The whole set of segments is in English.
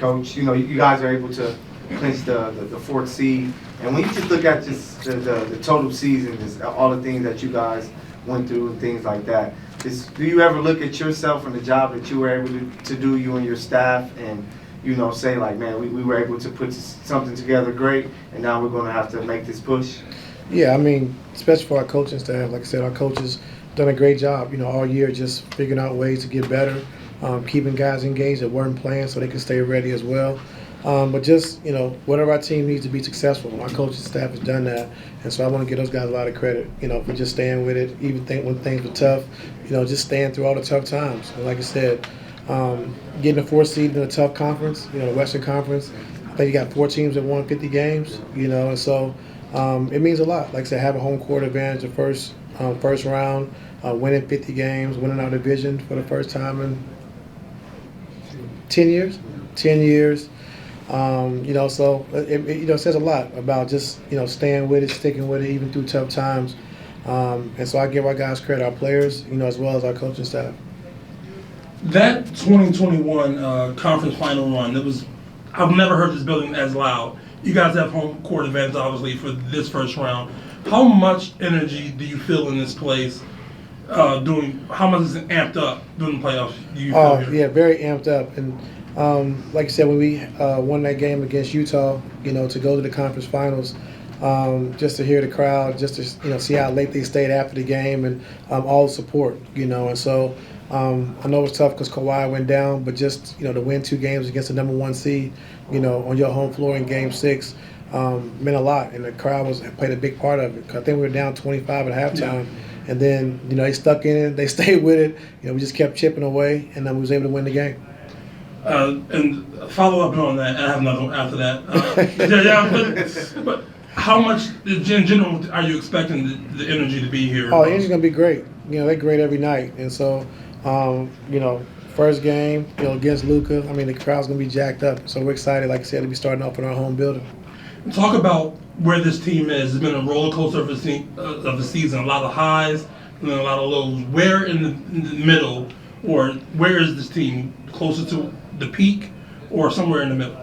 coach. You know, you guys are able to clinch the fourth seed. And when you just look at just the total season, just all the things that you guys went through and things like that, do you ever look at yourself and the job that you were able to do, you and your staff, and, you know, say like, man, we were able to put something together great, and now we're going to have to make this push? Yeah, I mean, especially for our coaching staff, like I said, our coaches done a great job, you know, all year just figuring out ways to get better, keeping guys engaged that weren't playing so they can stay ready as well. But just, you know, whatever our team needs to be successful, our coaching staff has done that. And so I want to give those guys a lot of credit, you know, for just staying with it, even when things were tough, you know, just staying through all the tough times. And like I said, getting a fourth seed in a tough conference, you know, the Western Conference, I think you got 4 teams that won 50 games, you know, and so it means a lot. Like I said, have a home court advantage the first round, winning 50 games, winning our division for the first time in 10 years. 10 years. You know, so it says a lot about just, you know, staying with it, sticking with it, even through tough times. And so I give our guys credit, our players, you know, as well as our coaching staff. That 2021 conference final run, I've never heard this building as loud. You guys have home court advantage, obviously, for this first round. How much energy do you feel in this place? How much is it amped up during the playoffs? Do you feel here? Yeah, very amped up. And like I said, when we won that game against Utah, you know, to go to the conference finals, just to hear the crowd, just to, you know, see how late they stayed after the game, and all the support, you know. And so I know it's tough because Kawhi went down, but just, you know, to win 2 games against the number 1 seed, you know, on your home floor in Game 6 meant a lot, and the crowd played a big part of it. 'Cause I think we were down 25 at halftime. Yeah. And then, you know, they stuck in it, they stayed with it. You know, we just kept chipping away, and then we was able to win the game. And follow up on that, I have another one after that. But how much, in general, are you expecting the energy to be here? Oh, the energy's going to be great. You know, they're great every night. And so, you know, first game, you know, against Luka, I mean, the crowd's going to be jacked up. So we're excited, like I said, to be starting off in our home building. Talk about where this team is. It's been a roller coaster of the season, a lot of highs and then a lot of lows. Where in the middle, or where is this team? Closer to the peak or somewhere in the middle?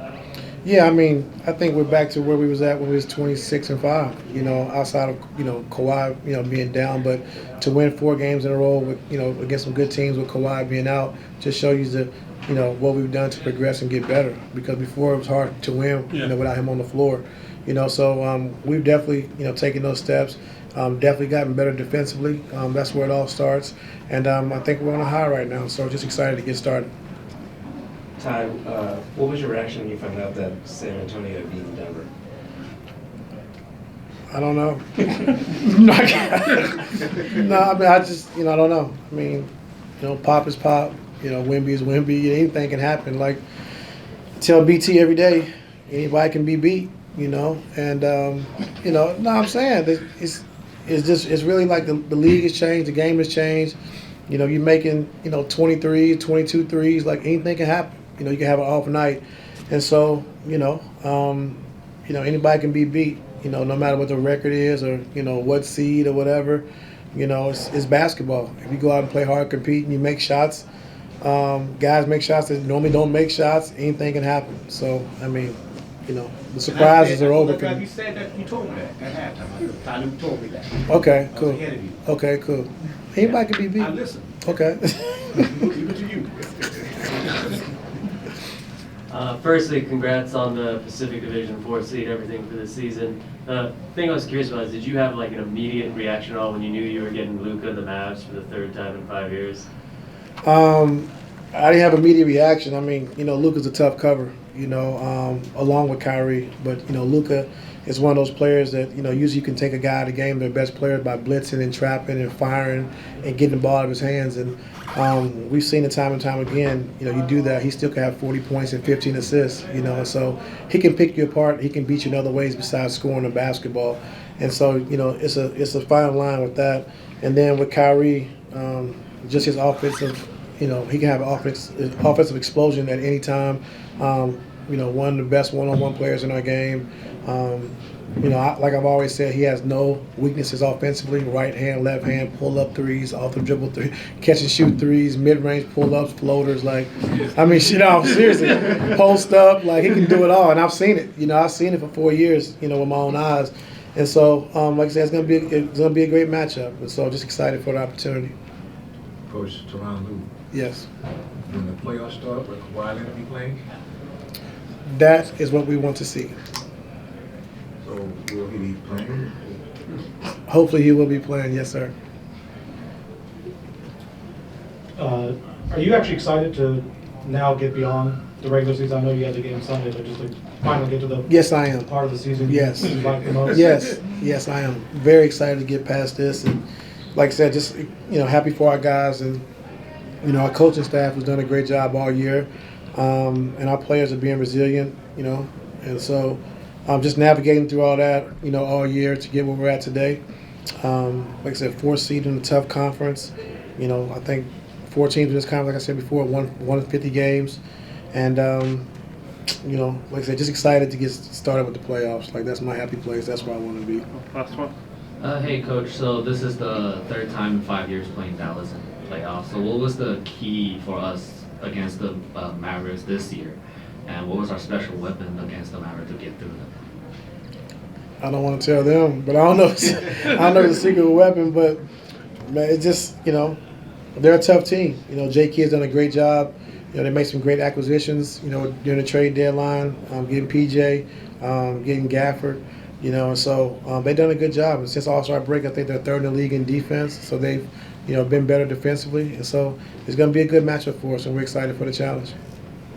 Yeah, I mean, I think we're back to where we was at when we was 26-5, you know, outside of, you know, Kawhi, you know, being down. But to win 4 games in a row with, you know, against some good teams with Kawhi being out, just shows you you know, what we've done to progress and get better. Because before it was hard to win, you know, without him on the floor. You know, so we've definitely, you know, taken those steps. Definitely gotten better defensively. That's where it all starts. And I think we're on a high right now. So just excited to get started. Ty, what was your reaction when you found out that San Antonio had beaten Denver? I don't know. No, I mean, I just, you know, I don't know. I mean, you know, pop is pop. You know, Wemby is Wemby. Anything can happen. Like, I tell BT every day, anybody can be beat, you know. And, you know, no, I'm saying it's really like the league has changed, the game has changed. You know, you're making, you know, 23, 22 threes, like anything can happen. You know, you can have an off night. And so, you know, anybody can be beat, you know, no matter what the record is or, you know, what seed or whatever. You know, it's basketball. If you go out and play hard, compete, and you make shots, guys make shots that normally don't make shots, anything can happen. So, I mean, you know, the surprises are over. You said that, you told me that at halftime. Ty Lue told me that. Okay, I cool. was ahead of you. Okay, cool. Anybody can be beat. I listen. Okay. Leave it to you. Firstly, congrats on the Pacific Division 4 seed, everything for this season. The thing I was curious about is, did you have like an immediate reaction at all when you knew you were getting Luka and the Mavs for the 3rd time in 5 years? I didn't have immediate reaction. I mean, you know, Luka's a tough cover, you know, along with Kyrie. But, you know, Luka is one of those players that, you know, usually you can take a guy out of the game, their best players, by blitzing and trapping and firing and getting the ball out of his hands. And we've seen it time and time again. You know, you do that, he still can have 40 points and 15 assists, you know. And so he can pick you apart. He can beat you in other ways besides scoring the basketball. And so, you know, it's a fine line with that. And then with Kyrie, just his offensive, you know, he can have an offensive explosion at any time. You know, one of the best one-on-one players in our game. You know, like I've always said, he has no weaknesses offensively. Right hand, left hand, pull up threes, off the dribble three, catch and shoot threes, mid range pull ups, floaters. Like, I mean, seriously, post up. Like, he can do it all, and I've seen it. You know, I've seen it for 4 years. You know, with my own eyes. And so, like I said, it's gonna be a great matchup. And so, just excited for the opportunity. Coach Teron Lou, Yes, when the playoffs start, will Kawhi Leonard be playing? that is what we want to see. So will he be playing? Hopefully, he will be playing. Yes, sir. Are you actually excited to now get beyond the regular season? I know you had the game Sunday, but just to finally get to the Yes, I am. part of the season Yes. you like the most? Yes, I am very excited to get past this, and like I said, just happy for our guys, and our coaching staff has done a great job all year, and our players are being resilient, and so just navigating through all that, all year to get where we're at today. Like I said, 4th seed in a tough conference. I think 4 teams in this conference, like I said before, won 50 games, and like I said, just excited to get started with the playoffs. Like, that's my happy place. That's where I want to be. Last one. Hey, Coach. So this is the 3rd time in 5 years playing Dallas in playoffs. So what was the key for us against the Mavericks this year? And what was our special weapon against the Mavericks to get through them? I don't want to tell them, but I don't know. I don't know the secret weapon, but man, it's just they're a tough team. J. Kidd's done a great job. They made some great acquisitions. During the trade deadline, getting PJ, getting Gafford. And so they've done a good job. And since All-Star break, I think they're 3rd in the league in defense. So they've been better defensively, and so it's going to be a good matchup for us, and we're excited for the challenge.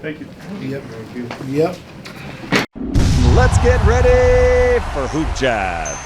Thank you. Yep. Thank you. Yep. Let's get ready for Hoop Jab.